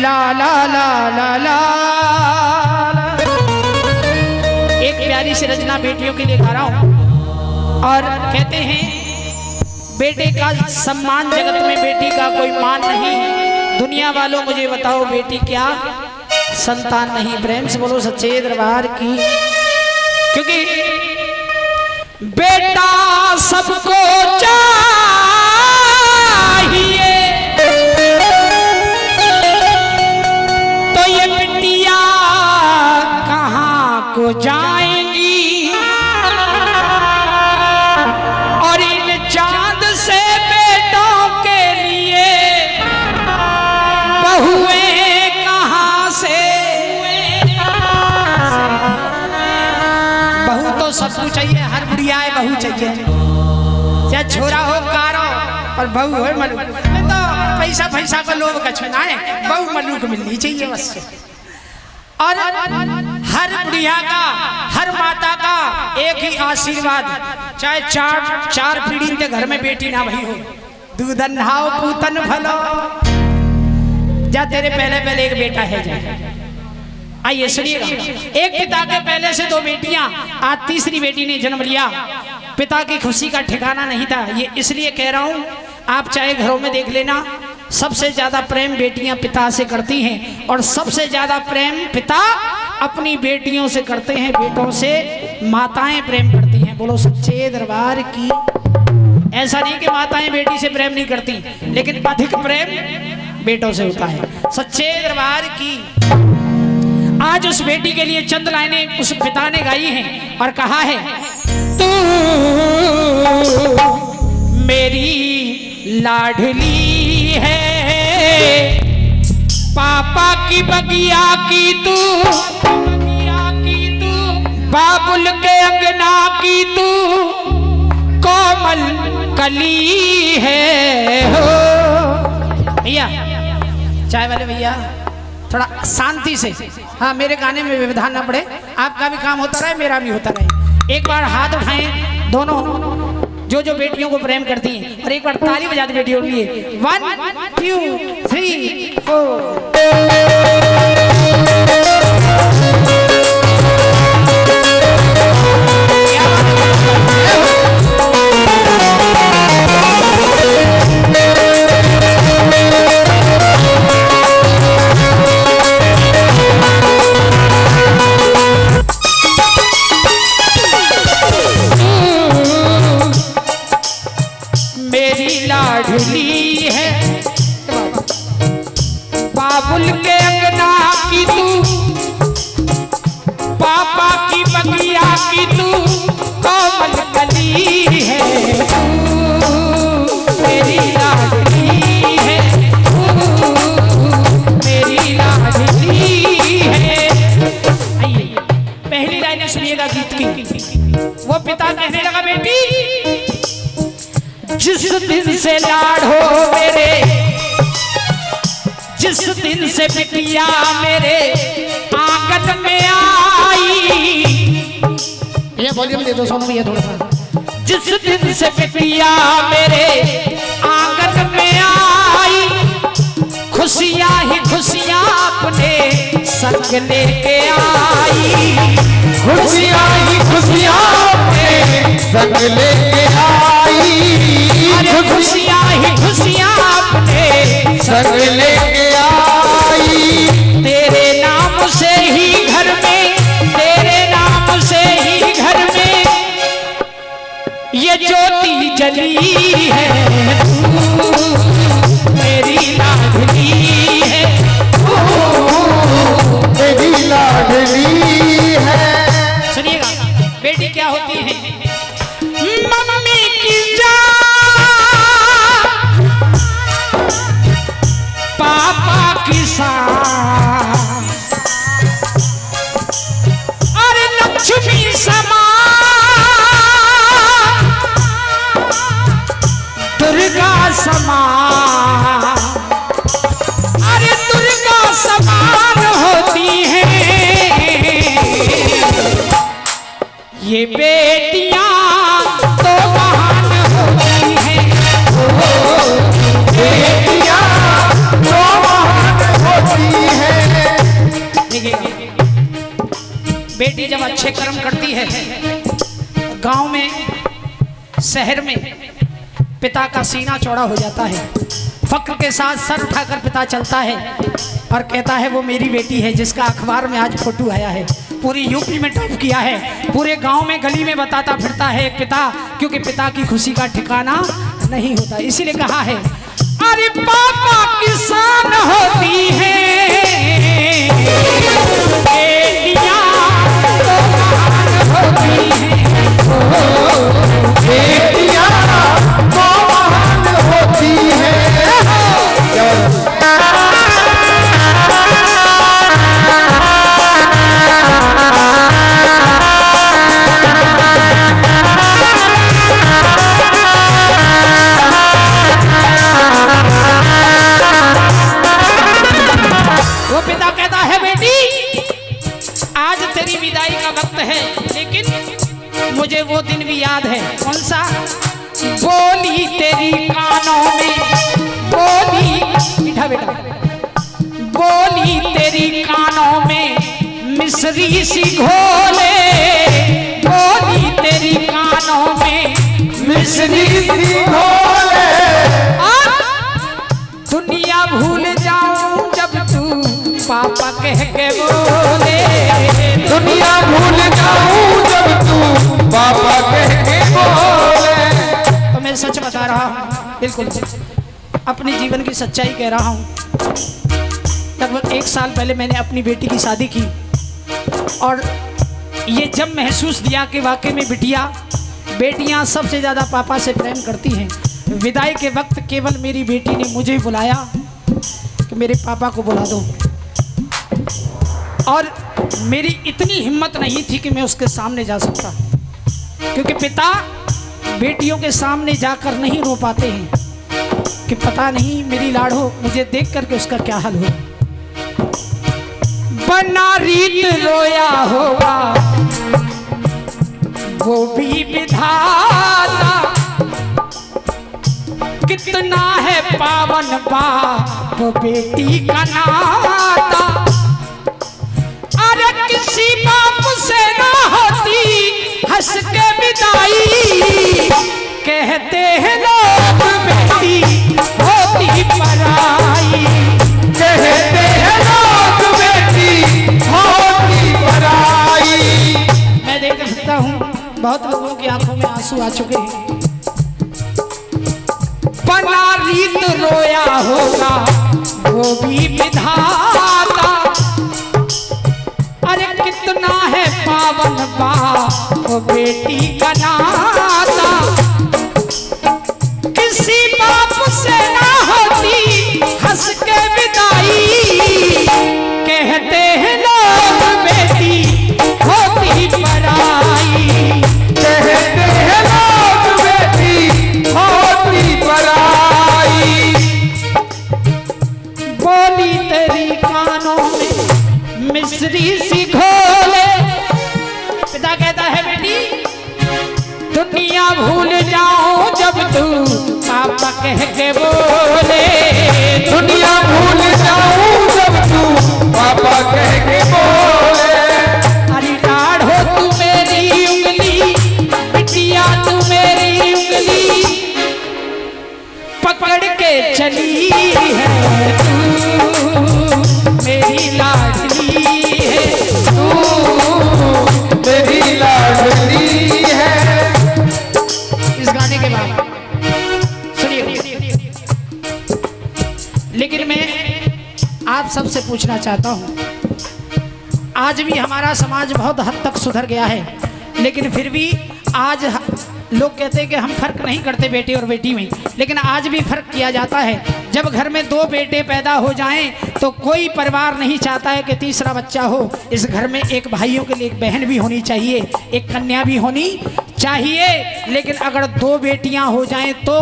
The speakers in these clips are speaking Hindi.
ला ला ला ला ला। एक प्यारी सी रचना बेटियों के लिए गा रहा हूं और कहते हैं बेटे का सम्मान जगत में बेटी का कोई मान नहीं। दुनिया वालों मुझे बताओ बेटी क्या संतान नहीं। प्रेम से बोलो सच्चे दरबार की। क्योंकि बेटा सबको चाहिए तो ये बिटिया कहाँ को जाएंगी। और इन चांद से बेटों के लिए बहुएं कहाँ से। बहू तो सबको चाहिए, हर बुढ़िया है बहू चाहिए, चाहे छोरा हो कारो और बहू हो मलूक। तो पैसा पैसा का लोभ का छुना है, बहू मलूक मिलनी चाहिए बस। और हर बुढ़िया का हर माता का एक ही आशीर्वाद, चाहे चार पीढ़ी के घर में बेटी ना भई हो, दूधन हाओ पूतन भलो। जा तेरे पहले एक बेटा है जा। आइए सुनिएगा। एक पिता के पहले से दो बेटियां, आज तीसरी बेटी ने जन्म लिया। पिता की खुशी का ठिकाना नहीं था। ये इसलिए कह रहा हूं, आप चाहे घरों में देख लेना, सबसे ज्यादा प्रेम बेटियां पिता से करती हैं और सबसे ज्यादा प्रेम पिता अपनी बेटियों से करते हैं। बेटों से माताएं प्रेम करती हैं। बोलो सच्चे दरबार की। ऐसा नहीं कि माताएं बेटी से प्रेम नहीं करती, लेकिन अधिक प्रेम बेटों से होता है। सच्चे दरबार की। आज उस बेटी के लिए चंद लाइनें उस पिता ने गाई हैं और कहा है, तू मेरी लाडली है, पापा की बगिया की तू, बाबुल के अंगना की तू कोमल कली है। हो भैया, चाय वाले भैया थोड़ा शांति से, हाँ मेरे गाने में व्यवधान ना पड़े। आपका भी काम होता रहे, मेरा भी होता रहे। एक बार हाथ उठाएं दोनों जो बेटियों को प्रेम करती हैं और एक बार ताली बजा दे बेटियों के लिए। 1 2 3 4। लाडली है, बाबुल के अंगना की तू, पापा की बगिया की तू कोमल कली है। मेरी लाडली है, मेरी लाडली है। आइए पहली लाइन सुनिएगा गीत की। वो पिता कहने लगा, बेटी जिस दिन से लाडो मेरे, जिस दिन से बिटिया मेरे आंगन में आई। ये वॉल्यूम दे दो सोनू भैया थोड़ा सा। जिस दिन से बिटिया मेरे आंगन में आई, खुशियां ही खुशियां अपने संग लेके आई। खुशियां ही खुशियां अपने संग लेके आई। खुशियां ही खुशियां अपने संग लेके आई। तेरे नाम से ही घर में, तेरे नाम से ही घर में ये ज्योति जली है। मेरी लाडली है, मेरी लाडली है। सुनिएगा, बेटी क्या होती है? मम्मी की जान, पापा बेटी जब अच्छे कर्म करती है, गांव में, शहर में पिता का सीना चौड़ा हो जाता है, फक्र के साथ सर उठाकर पिता चलता है और कहता है वो मेरी बेटी है जिसका अखबार में आज फोटो आया है, पूरी यूपी में टॉप किया है, पूरे गांव में गली में बताता फिरता है एक पिता, क्योंकि पिता की खुशी का ठिकाना नहीं होता। इसीलिए कहा है अरे पापा किसान होती है, बेटियां तो महान होती हैं, बेटियां तो महान होती हैं। वो पिता कहता है बेटी आज तेरी विदाई का वक्त है, लेकिन मुझे वो दिन भी याद है। कौन सा? बोली तेरी कानों में, बोली मीठा बेटा, बोली तेरी कानों में मिश्री सी घोले, बोली तेरी कानों में मिश्री सी घोले, दुनिया भूल जाऊं जब तू पापा कह के बोले, दुनिया भूल जाऊं जब तू पापा कह के बोले। तो मैं सच बता रहा हूँ, बिल्कुल अपने जीवन की सच्चाई कह रहा हूँ। लगभग 1 साल पहले मैंने अपनी बेटी की शादी की और ये जब महसूस किया कि वाकई में बेटियाँ सबसे ज़्यादा पापा से प्रेम करती हैं। विदाई के वक्त केवल मेरी बेटी ने मुझे बुलाया कि मेरे पापा को बुला दो, और मेरी इतनी हिम्मत नहीं थी कि मैं उसके सामने जा सकता, क्योंकि पिता बेटियों के सामने जाकर नहीं रो पाते हैं कि पता नहीं मेरी लाड़ो मुझे देख करके उसका क्या हाल हो। बना रीत रोया होगा वो भी विधाता, कितना है पावन बाप बेटी का नाता, अरे किसी बाप से ना होती हंस के विदाई, कहते हैं लोग बेटी होती पराई, कहते हैं लोग बेटी होती पराई। मैं देख सकता हूँ बहुत लोगों की आंखों में आंसू आ चुके हैं। बना रीत रोया होगा वो भी विधाता, अरे कितना है पावन बाप बेटी का नाता, किसी बाप से ना होती हंस के विदाई, कहते हैं लोग बेटी होती पराई, कहते हैं लोग बेटी होती पराई। बोली तेरी कानों में मिश्री सी घोले, पिता कहता है बेटी दुनिया भूल जाऊं जब तू पापा कह के बोले, दुनिया भूल जाऊं जब तू पापा कह के बोले। अरे लाड़ हो तू मेरी उंगली, बिटिया तू मेरी उंगली पकड़ के चली है, तू मेरी लाडली है, तू मेरी लाडली है। इस गाने के बाद सुनिए, लेकिन मैं आप सबसे पूछना चाहता हूं, आज भी हमारा समाज बहुत हद तक सुधर गया है, लेकिन फिर भी आज लोग कहते हैं कि हम फर्क नहीं करते बेटे और बेटी में, लेकिन आज भी फर्क किया जाता है। जब घर में 2 बेटे पैदा हो जाएं तो कोई परिवार नहीं चाहता है कि तीसरा बच्चा हो। इस घर में एक भाइयों के लिए एक बहन भी होनी चाहिए, एक कन्या भी होनी चाहिए, लेकिन अगर 2 बेटियां हो जाएं तो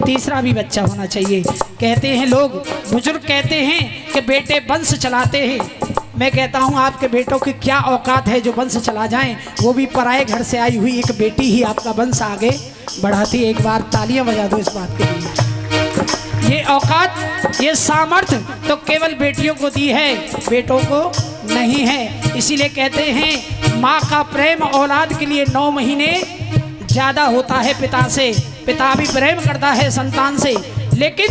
तीसरा भी बच्चा होना चाहिए। कहते हैं लोग, बुजुर्ग कहते हैं कि बेटे वंश चलाते हैं। मैं कहता हूं आपके बेटों की क्या औकात है जो वंश चला जाएं, वो भी पराए घर से आई हुई एक बेटी ही आपका वंश आगे बढ़ाती। एक बार तालियां बजा दो इस बात के लिए। ये औकात, ये सामर्थ्य तो केवल बेटियों को दी है, बेटों को नहीं है। इसीलिए कहते हैं माँ का प्रेम औलाद के लिए 9 महीने ज्यादा होता है पिता से। पिता भी प्रेम करता है संतान से, लेकिन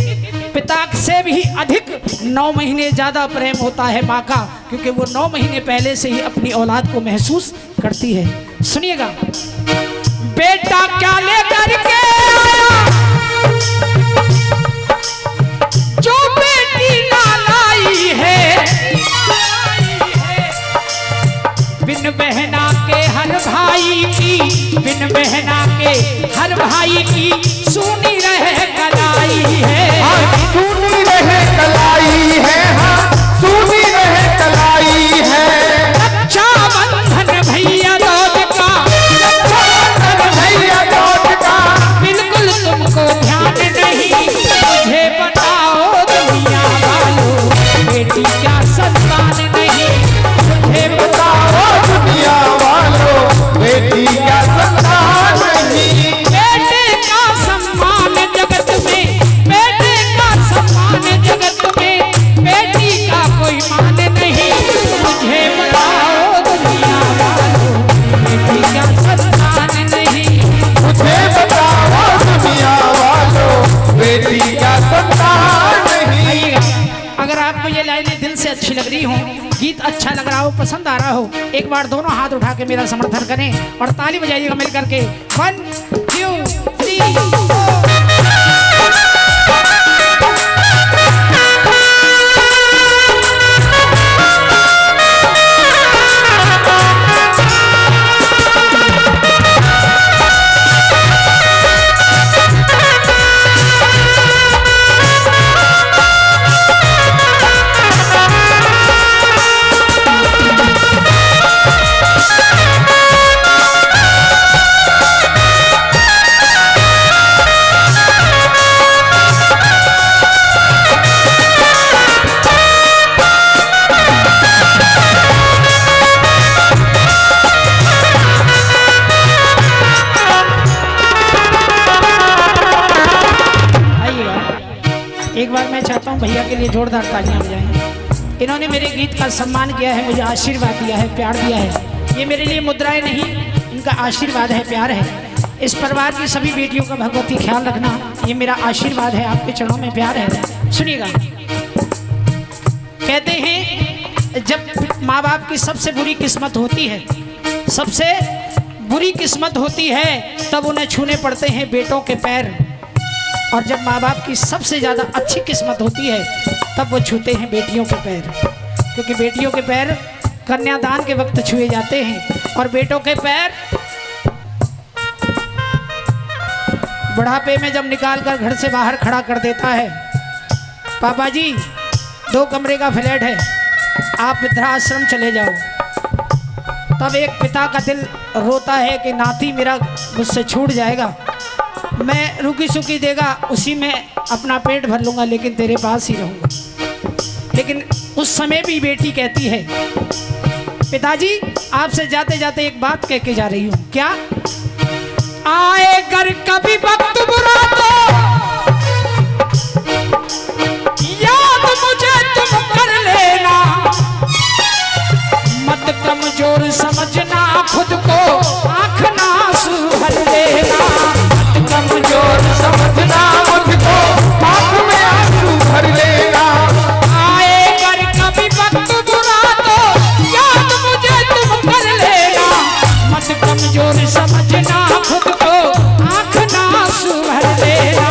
पिता से भी अधिक 9 महीने ज्यादा प्रेम होता है माँ का, क्योंकि वो 9 महीने पहले से ही अपनी औलाद को महसूस करती है। सुनिएगा, बेटा क्या लेकर के आया जो बेटी ना लाई है, बिन बहना के हर भाई की, बिन बहना के हर भाई की सुनी रहे कलाई है, सुनी रहे कलाई है, हाँ सुनी रहे कलाई है। रक्षा बंधन भैया दूज का, रक्षा बंधन भैया दूज का, बिल्कुल तुमको ध्यान नहीं, मुझे बताओ दुनिया वालों बेटी क्या संतान नहीं, मुझे बताओ दुनिया वालों बेटी क्या संतान नहीं। बेटे का सम्मान जगत में, बेटे का सम्मान जगत में, बेटी का कोई मान नहीं, मुझे बताओ दुनिया वालों बेटी क्या संतान नहीं, मुझे बताओ दुनिया वालों बेटी क्या संतान नहीं। अगर आपको ये लाइनें दिल से अच्छी लग रही हो, गीत अच्छा लग रहा हो, पसंद आ रहा हो, एक बार दोनों हाथ उठा के मेरा समर्थन करें और ताली बजाइएगा मिल करके। 1 2 3 4। एक बार मैं चाहता हूँ भैया के लिए जोरदार तालियां बजाएं। इन्होंने मेरे गीत का सम्मान किया है, मुझे आशीर्वाद दिया है, प्यार दिया है। ये मेरे लिए मुद्राएं नहीं, इनका आशीर्वाद है, प्यार है। इस परिवार की सभी बेटियों का भगवती ख्याल रखना, ये मेरा आशीर्वाद है, आपके चरणों में प्यार है। सुनिएगा, कहते हैं जब माँ बाप की सबसे बुरी किस्मत होती है, सबसे बुरी किस्मत होती है, तब उन्हें छूने पड़ते हैं बेटों के पैर, और जब माँ बाप की सबसे ज़्यादा अच्छी किस्मत होती है तब वो छूते हैं बेटियों के पैर, क्योंकि बेटियों के पैर कन्यादान के वक्त छुए जाते हैं और बेटों के पैर बुढ़ापे में जब निकाल कर घर से बाहर खड़ा कर देता है। पापा जी 2 कमरे का फ्लैट है, आप वृद्धाश्रम चले जाओ, तब एक पिता का दिल रोता है कि नाती मेरा मुझसे छूट जाएगा, मैं रुकी सुकी देगा उसी में अपना पेट भर लूंगा, लेकिन तेरे पास ही रहूंगा। लेकिन उस समय भी बेटी कहती है, पिताजी आपसे जाते जाते एक बात कह के जा रही हूँ। क्या? आए कर कभी वक्त बुरा तो याद मुझे तुम कर लेना, मत कमजोर समझना खुद को, आँख ना सुभर लेना, कमजोर समझना मुझको, आँख में आंसू भर लेना। आए कर कभी वक्त बुरा तो याद मुझे तुम कर लेना, मत कमजोर समझना खुद को, आँख ना सुभर लेना,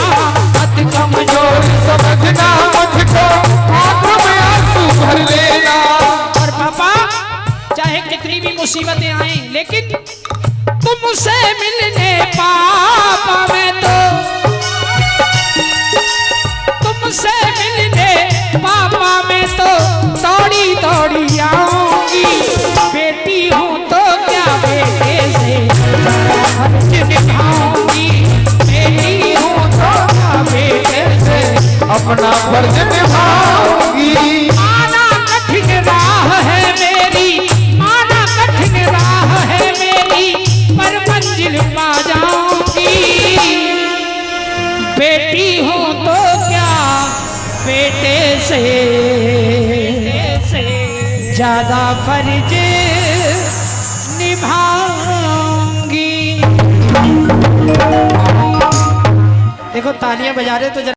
मत कमजोर समझना मुझको, आँख में आंसू भर लेना। और पापा चाहे कितनी भी मुसीबतें आए, लेकिन तुमसे मिलने पापा मैं तो, तुमसे मिलने पापा मैं तो दौड़ी दौड़ी आऊंगी, बेटी हूँ तो क्या बेटे से फर्ज निभाऊंगी, बेटी हूँ तो क्या बेटे से अपना फर्ज निभाऊंगी। माना कठिन राह है मेरी, माना कठिन राह है मेरी, पर मंजिल पा जाऊंगी, बेटी हूँ तो क्या बेटे से ज्यादा फर्ज निभाऊंगी। देखो तालियां बजा रहे तो जरा